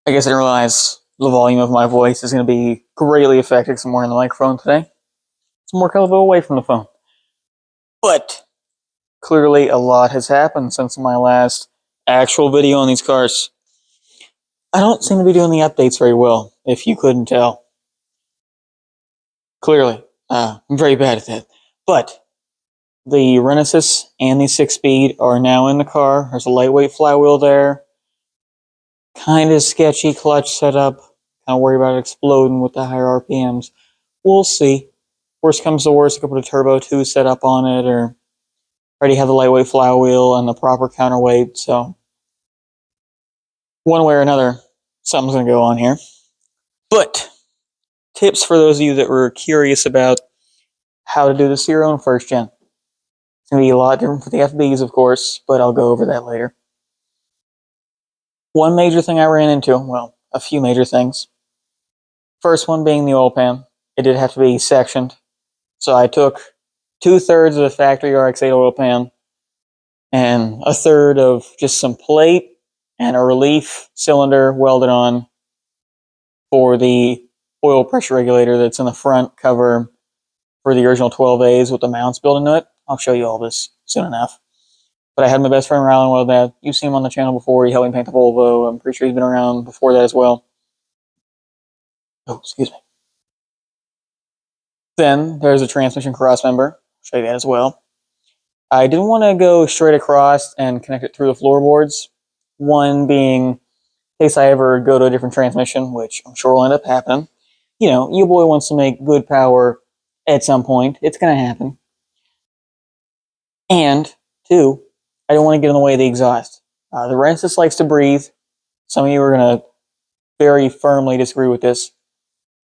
I guess I didn't realize the volume of my voice is going to be greatly affected because I'm wearing the microphone today. It's more comfortable away from the phone. But clearly a lot has happened since my last actual video on these cars. I don't seem to be doing the updates very well, if you couldn't tell. Clearly, I'm very bad at that. But the Renesis and the 6-speed are now in the car. There's a lightweight flywheel there. Kind of sketchy clutch setup. Kind of worry about it exploding with the higher RPMs. We'll see. Worst comes to worst, I could put a Turbo 2 setup on it, or already have the lightweight flywheel and the proper counterweight. So, one way or another, something's going to go on here. But, tips for those of you that were curious about how to do the Zero in first gen. It's going to be a lot different for the FBs, of course, but I'll go over that later. One major thing I ran into, well, a few major things. First one being the oil pan. It did have to be sectioned. So I took 2/3 of the factory RX-8 oil pan and 1/3 of just some plate and a relief cylinder welded on for the oil pressure regulator that's in the front cover for the original 12As with the mounts built into it. I'll show you all this soon enough. But I had my best friend Rylan weld that. You've seen him on the channel before. He helped me paint the Volvo. I'm pretty sure he's been around before that as well. Oh, excuse me. Then there's a transmission cross member. I'll show you that as well. I didn't want to go straight across and connect it through the floorboards. One being, in case I ever go to a different transmission, which I'm sure will end up happening. You know, your boy wants to make good power at some point. It's going to happen. And, two, I don't want to get in the way of the exhaust. The Renesis likes to breathe. Some of you are going to very firmly disagree with this.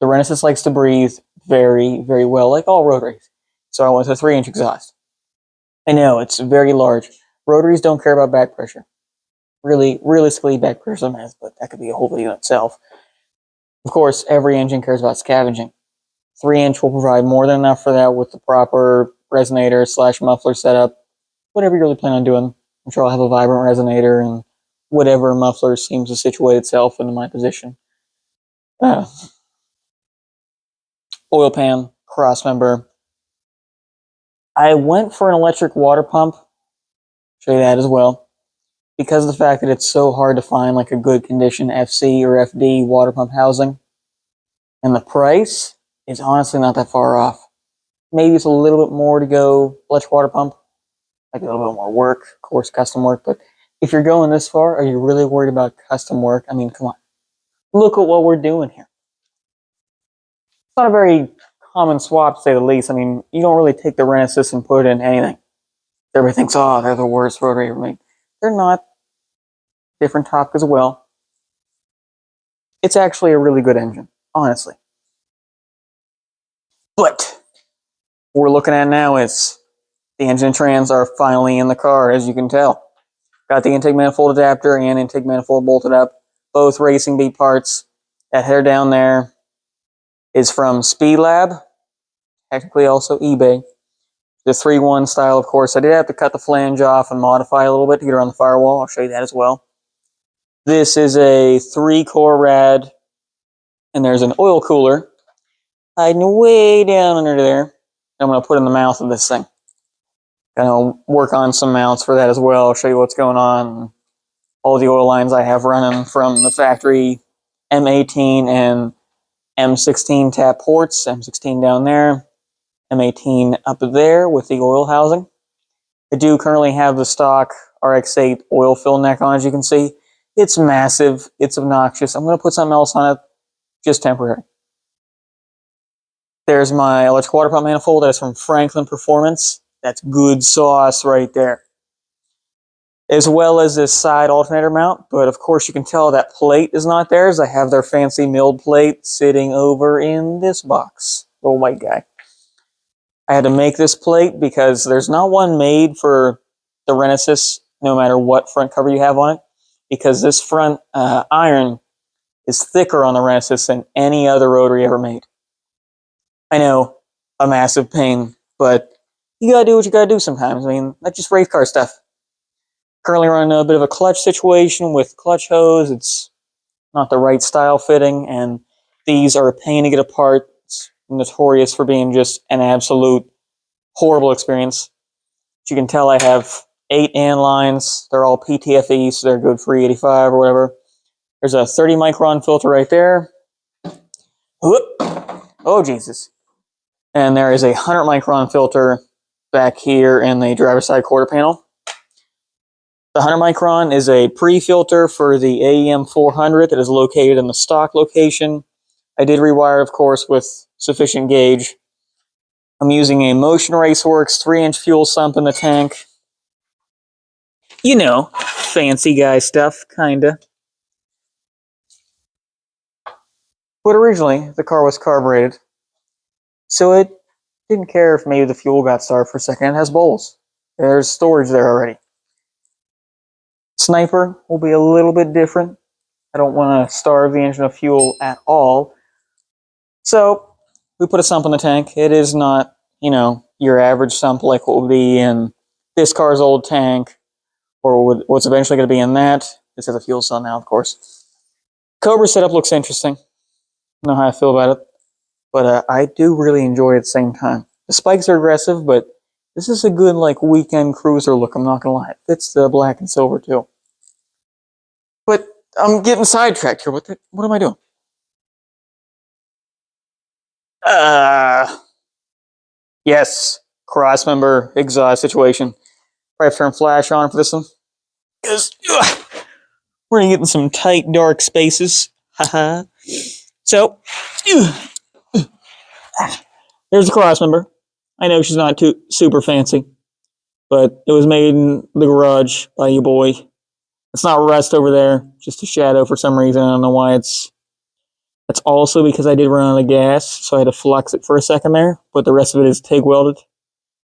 The Renesis likes to breathe very, very well, like all rotaries. So I went with a 3-inch exhaust. I know, it's very large. Rotaries don't care about back pressure. Really, realistically, back pressure is a mess, but that could be a whole video in itself. Of course, every engine cares about scavenging. 3-inch will provide more than enough for that with the proper resonator / muffler setup. Whatever you really plan on doing. I'm sure I'll have a vibrant resonator and whatever muffler seems to situate itself into my position. Oil pan, cross member. I went for an electric water pump. Show you that as well. Because of the fact that it's so hard to find like a good condition FC or FD water pump housing. And the price is honestly not that far off. Maybe it's a little bit more to go electric water pump. Like a little bit more work, of course, custom work. But if you're going this far, are you really worried about custom work? I mean, come on. Look at what we're doing here. It's not a very common swap, to say the least. I mean, you don't really take the Renesis and put it in anything. Everybody thinks, oh, they're the worst rotary ever made. They're not. Different topic as well. It's actually a really good engine, honestly. But what we're looking at now is the engine and trans are finally in the car, as you can tell. Got the intake manifold adapter and intake manifold bolted up. Both Racing Beat parts. That header down there is from Speedlab. Technically also eBay. The 3-1 style, of course. I did have to cut the flange off and modify a little bit to get around the firewall. I'll show you that as well. This is a 3-core rad. And there's an oil cooler hiding way down under there. I'm going to put in the mouth of this thing. Gonna work on some mounts for that as well. I'll show you what's going on. All the oil lines I have running from the factory M18 and M16 tap ports. M16 down there. M18 up there with the oil housing. I do currently have the stock RX-8 oil fill neck on, as you can see. It's massive. It's obnoxious. I'm going to put something else on it. Just temporary. There's my electric water pump manifold. That's from Franklin Performance. That's good sauce right there. As well as this side alternator mount. But of course you can tell that plate is not theirs. I have their fancy milled plate sitting over in this box. Little white guy. I had to make this plate because there's not one made for the Renesis, no matter what front cover you have on it. Because this front iron is thicker on the Renesis than any other rotary ever made. I know, a massive pain, but you gotta do what you gotta do sometimes. I mean, that's just race car stuff. Currently running a bit of a clutch situation with clutch hose. It's not the right style fitting, and these are a pain to get apart. It's notorious for being just an absolute horrible experience. As you can tell, I have 8 AN lines. They're all PTFE, so they're good for E85 or whatever. There's a 30 micron filter right there. Whoop. Oh, Jesus. And there is a 100 micron filter back here in the driver's side quarter panel. The 100 micron is a pre-filter for the AEM 400 that is located in the stock location. I did rewire, of course, with sufficient gauge. I'm using a Motion Raceworks 3-inch fuel sump in the tank. You know, fancy guy stuff, kinda. But originally, the car was carbureted, so it didn't care if maybe the fuel got starved for a second. It has bowls. There's storage there already. Sniper will be a little bit different. I don't want to starve the engine of fuel at all. So, we put a sump in the tank. It is not, you know, your average sump like what would be in this car's old tank, or what's eventually going to be in that. This has a fuel cell now, of course. Cobra setup looks interesting. I don't know how I feel about it. But I do really enjoy it at the same time. The spikes are aggressive, but this is a good, like, weekend cruiser look, I'm not going to lie. It fits the black and silver, too. But I'm getting sidetracked here. What am I doing? Yes. Crossmember exhaust situation. Probably have to turn flash on for this one. Because we're going to get in some tight, dark spaces. Haha. So, there's the crossmember. I know she's not too super fancy, but it was made in the garage by you boy. It's not rust over there, just a shadow for some reason. I don't know why it's... That's also because I did run out of gas, so I had to flux it for a second there, but the rest of it is TIG welded.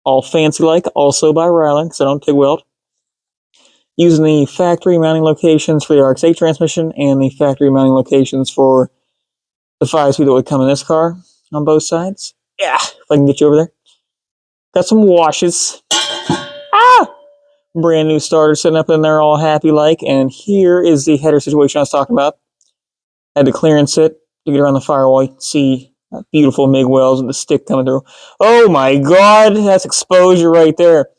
All fancy-like, also by Ryland, because I don't TIG weld. Using the factory mounting locations for the RX-8 transmission and the factory mounting locations for the 5-speed that would come in this car on both sides. Yeah, if I can get you over there. Got some washes. Brand new starter sitting up in there all happy like, and here is the header situation I was talking about. Had to clearance it to get around the firewall. You can see that beautiful MIG welds with the stick coming through. Oh my god, that's exposure right there.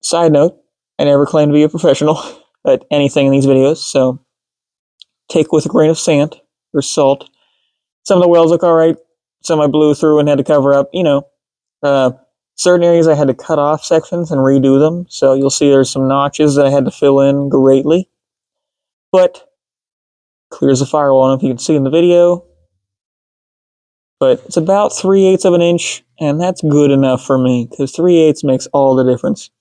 Side note, I never claimed to be a professional at anything in these videos, so take with a grain of sand or salt. Some of the welds look alright, some I blew through and had to cover up, you know. Certain areas I had to cut off sections and redo them, so you'll see there's some notches that I had to fill in greatly. But clears the firewall. I don't know if you can see in the video, but it's about 3/8 of an inch, and that's good enough for me, because 3/8 makes all the difference.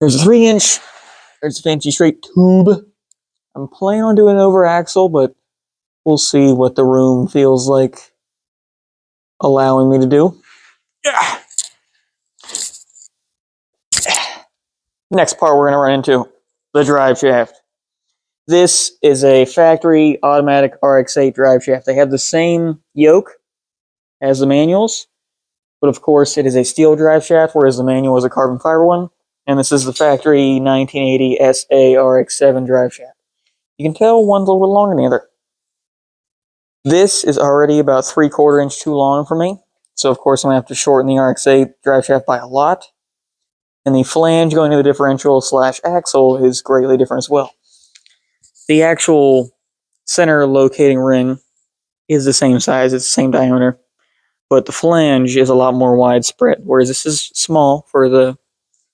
There's a 3-inch, there's a fancy straight tube. I'm planning on doing an over axle, but we'll see what the room feels like allowing me to do. Yeah. Next part we're going to run into, the drive shaft. This is a factory automatic RX-8 drive shaft. They have the same yoke as the manuals, but of course it is a steel drive shaft, whereas the manual is a carbon fiber one. And this is the factory 1980 SA RX-7 drive shaft. You can tell one's a little bit longer than the other. This is already about 3/4 inch too long for me, so of course I'm going to have to shorten the RX-8 drive shaft by a lot. And the flange going to the differential / axle is greatly different as well. The actual center locating ring is the same size, it's the same diameter, but the flange is a lot more widespread, whereas this is small for the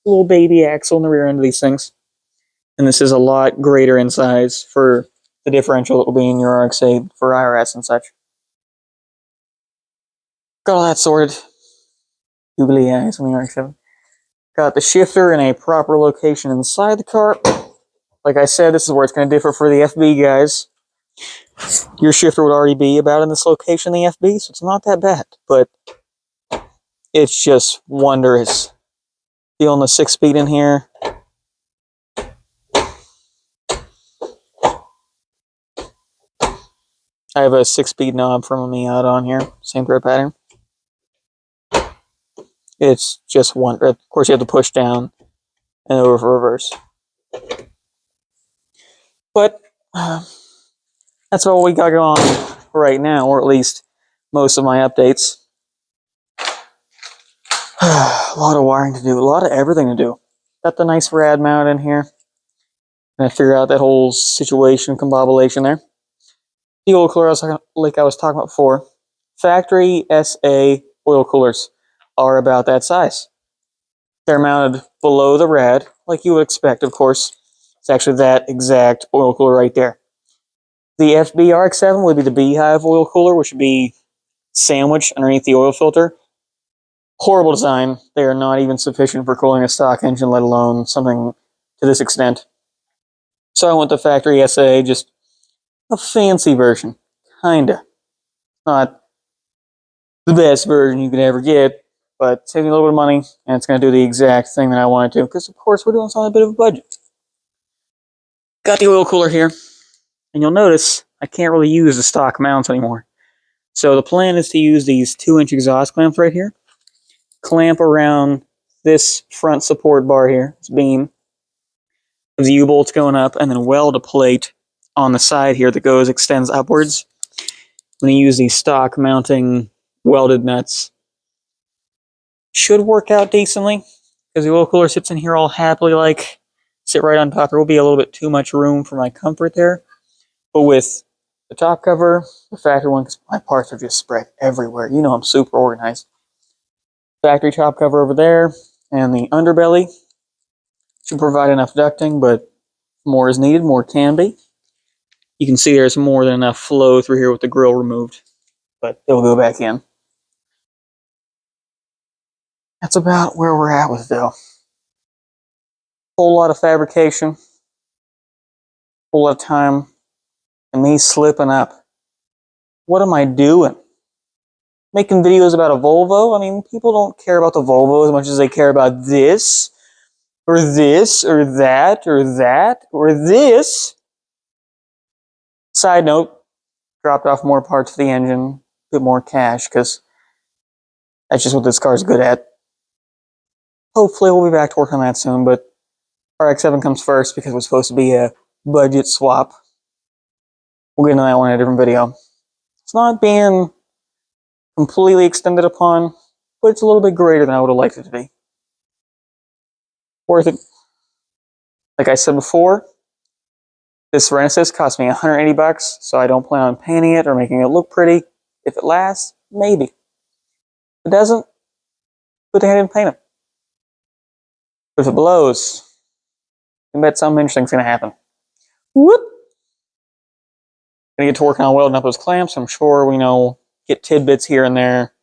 little baby axle in the rear end of these things. And this is a lot greater in size for the differential that will be in your RX-8 for IRS and such. Got all that sorted. Googly eyes on the RX-7. Got the shifter in a proper location inside the car. Like I said, this is where it's going to differ for the FB guys. Your shifter would already be about in this location in the FB, so it's not that bad. But it's just wondrous. Feeling the 6-speed in here. I have a 6-speed knob from a Miata on here. Same thread pattern. It's just one. Of course, you have to push down and over for reverse. But that's all we got going on right now, or at least most of my updates. A lot of wiring to do, a lot of everything to do. Got the nice rad mount in here. Gonna figure out that whole situation combobulation there. The oil cooler, like I was talking about before, factory SA oil coolers are about that size. They're mounted below the rad, like you would expect, of course. It's actually that exact oil cooler right there. The FB RX-7 would be the Beehive oil cooler, which would be sandwiched underneath the oil filter. Horrible design. They are not even sufficient for cooling a stock engine, let alone something to this extent. So I went to factory SA, just a fancy version. Kinda. Not the best version you could ever get, but saving a little bit of money, and it's going to do the exact thing that I wanted to, because of course we're doing this on a bit of a budget. Got the oil cooler here, and you'll notice I can't really use the stock mounts anymore. So the plan is to use these 2-inch exhaust clamps right here, clamp around this front support bar here, this beam, of the U-bolts going up, and then weld a plate on the side here that extends upwards. I'm going to use these stock mounting welded nuts. Should work out decently, because the oil cooler sits in here all happily, like, sit right on top. There will be a little bit too much room for my comfort there, but with the top cover, the factory one, because my parts are just spread everywhere. You know I'm super organized. Factory top cover over there, and the underbelly should provide enough ducting, but more is needed, more can be. You can see there's more than enough flow through here with the grill removed, but it'll go back in. That's about where we're at with it, though. Whole lot of fabrication, whole lot of time, and me slipping up. What am I doing? Making videos about a Volvo? I mean, people don't care about the Volvo as much as they care about this, or this, or that, or that, or this. Side note, dropped off more parts for the engine, a bit more cash, because that's just what this car's good at. Hopefully we'll be back to work on that soon, but RX-7 comes first because it was supposed to be a budget swap. We'll get into that one in a different video. It's not being completely extended upon, but it's a little bit greater than I would have liked it to be. Worth it. Like I said before, this Renesis cost me $180, so I don't plan on painting it or making it look pretty. If it lasts, maybe. If it doesn't, good thing I didn't paint it. But if it blows, I bet something interesting's going to happen. Whoop! Gonna get to working on welding up those clamps. I'm sure we get tidbits here and there.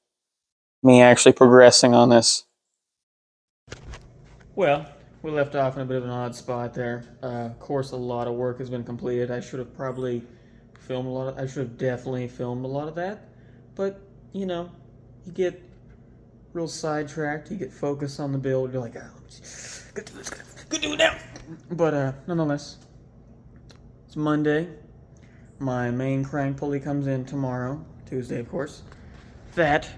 Me actually progressing on this. Well, we left off in a bit of an odd spot there. Of course, a lot of work has been completed. I should have probably filmed a lot of. I should have definitely filmed a lot of that. But you get real sidetracked. You get focused on the build. You're like, oh, good do this, good do it now. But nonetheless, it's Monday. My main crank pulley comes in tomorrow, Tuesday, of course. That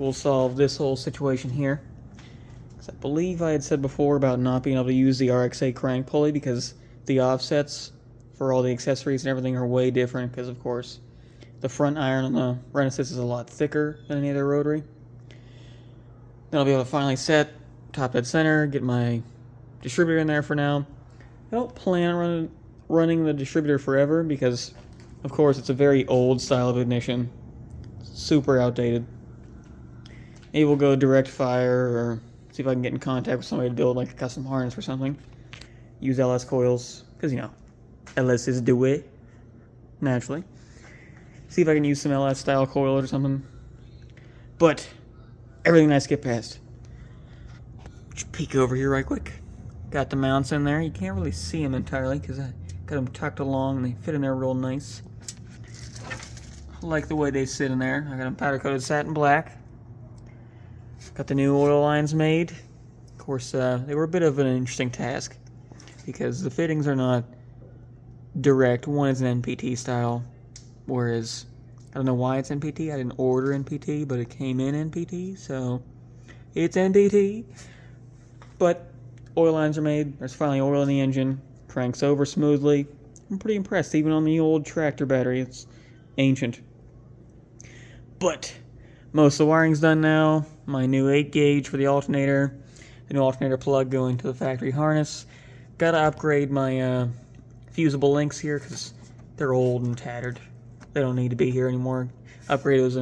will solve this whole situation here. I believe I had said before about not being able to use the RX-8 crank pulley because the offsets for all the accessories and everything are way different because, of course, the front iron on the Renesis is a lot thicker than any other rotary. Then I'll be able to finally set top dead center, get my distributor in there for now. I don't plan on running the distributor forever because, of course, it's a very old style of ignition. Super outdated. Maybe we'll go direct fire or see if I can get in contact with somebody to build like a custom harness or something. Use LS coils, because LS is the way, naturally. See if I can use some LS style coil or something. But everything I skip past. Just peek over here right quick. Got the mounts in there. You can't really see them entirely because I got them tucked along and they fit in there real nice. I like the way they sit in there. I got them powder coated satin black. Got the new oil lines made. Of course, they were a bit of an interesting task because the fittings are not direct. One is an NPT style, whereas I don't know why it's NPT. I didn't order NPT, but it came in NPT, so it's NPT. But oil lines are made. There's finally oil in the engine. Cranks over smoothly. I'm pretty impressed, even on the old tractor battery. It's ancient. But most of the wiring's done now. My new 8 gauge for the alternator. The new alternator plug going to the factory harness. Gotta upgrade my fusible links here because they're old and tattered. They don't need to be here anymore. Upgrade those to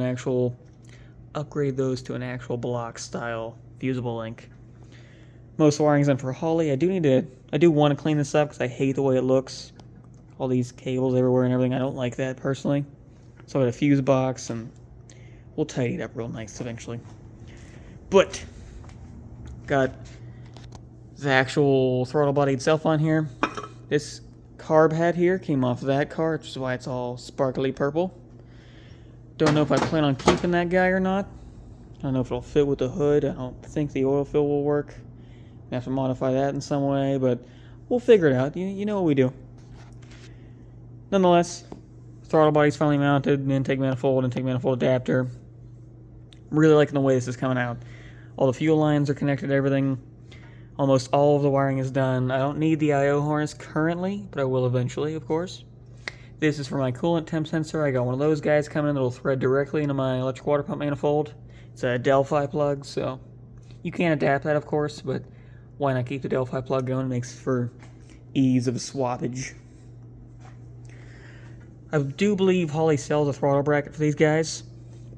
an actual block style fusible link. Most wiring's done for Holly. I do want to clean this up because I hate the way it looks. All these cables everywhere and everything. I don't like that personally. So I got a fuse box and we'll tidy it up real nice eventually. But got the actual throttle body itself on here. This carb head here came off of that car, which is why it's all sparkly purple. Don't know if I plan on keeping that guy or not. I don't know if it'll fit with the hood. I don't think the oil fill will work. I have to modify that in some way, but we'll figure it out. You know what we do. Nonetheless, throttle body's finally mounted, intake manifold adapter. Really liking the way this is coming out. All the fuel lines are connected to everything. Almost all of the wiring is done. I don't need the I/O harness currently, but I will eventually, of course. This is for my coolant temp sensor. I got one of those guys coming in that'll thread directly into my electric water pump manifold. It's a Delphi plug, so you can adapt that, of course, but why not keep the Delphi plug going? It makes for ease of swappage. I do believe Holley sells a throttle bracket for these guys,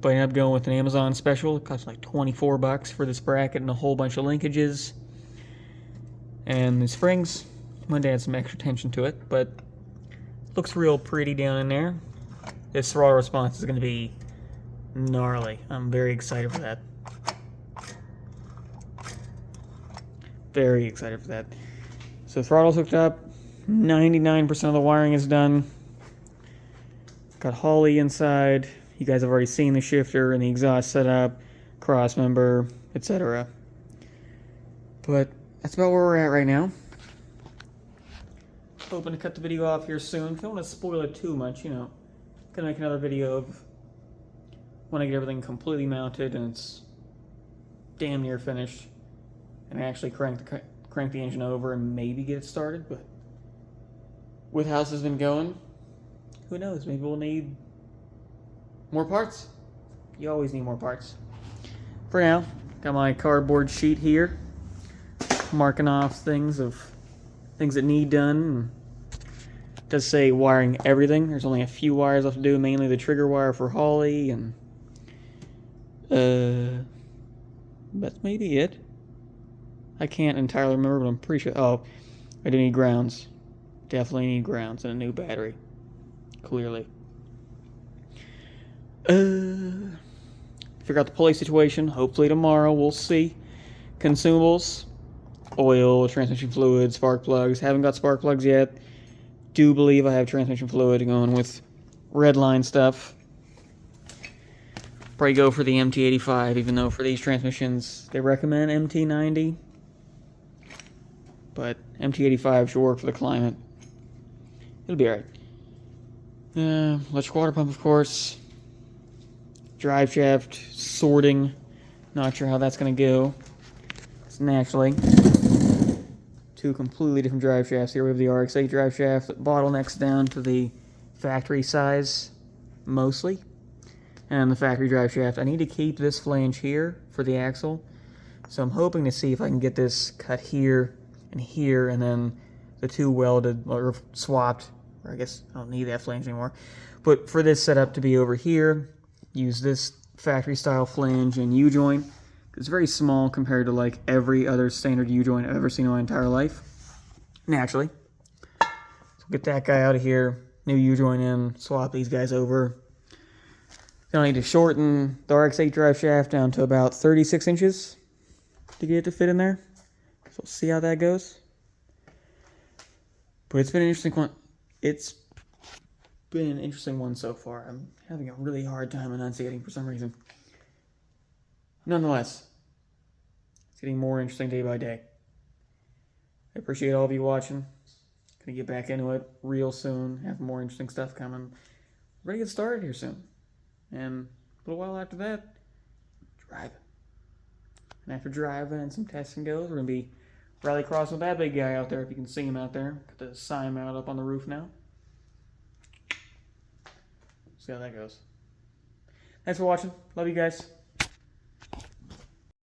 but I ended up going with an Amazon special. It cost like $24 for this bracket and a whole bunch of linkages. And the springs, I'm going to add some extra tension to it, but it looks real pretty down in there. This throttle response is going to be gnarly. I'm very excited for that. Very excited for that. So throttle's hooked up. 99% of the wiring is done. Got Holley inside. You guys have already seen the shifter and the exhaust setup, cross member, etc. But that's about where we're at right now. Hoping to cut the video off here soon. Don't want to spoil it too much, you know. Gonna make another video of when I get everything completely mounted and it's damn near finished, and actually crank the engine over and maybe get it started. But with how this has been going, who knows? Maybe we'll need more parts. You always need more parts. For now, got my cardboard sheet here, marking off things that need done. It does say wiring everything. There's only a few wires left to do, mainly the trigger wire for Holley, and that's maybe it. I can't entirely remember, but I'm pretty sure. Oh, I do need grounds. Definitely need grounds and a new battery. Clearly. Figure out the pulley situation. Hopefully tomorrow. We'll see. Consumables. Oil, transmission fluid, spark plugs. Haven't got spark plugs yet. Do believe I have transmission fluid going with Redline stuff. Probably go for the MT85, even though for these transmissions they recommend MT90. But MT85 should work for the climate. It'll be alright. Electric water pump, of course. Drive shaft sorting. Not sure how that's going to go. It's naturally two completely different drive shafts. Here we have the RX-8 drive shaft that bottlenecks down to the factory size, mostly. And the factory drive shaft. I need to keep this flange here for the axle. So I'm hoping to see if I can get this cut here, and then the two welded, or swapped. Or I guess I don't need that flange anymore. But for this setup to be over here, use this factory style flange and U-joint. It's very small compared to like every other standard U-joint I've ever seen in my entire life. Naturally. So get that guy out of here, new U-joint in, swap these guys over. Then I need to shorten the RX-8 drive shaft down to about 36 inches to get it to fit in there. So we'll see how that goes. But it's been an interesting one. It's been an interesting one so far. I'm having a really hard time enunciating for some reason. Nonetheless, it's getting more interesting day by day. I appreciate all of you watching. Gonna get back into it real soon. Have more interesting stuff coming. We're gonna get started here soon. And a little while after that, driving. And after driving and some testing goes, we're gonna be rally crossing with that big guy out there, if you can see him out there. Got the sign mounted up on the roof now. See how that goes. Thanks for watching. Love you guys.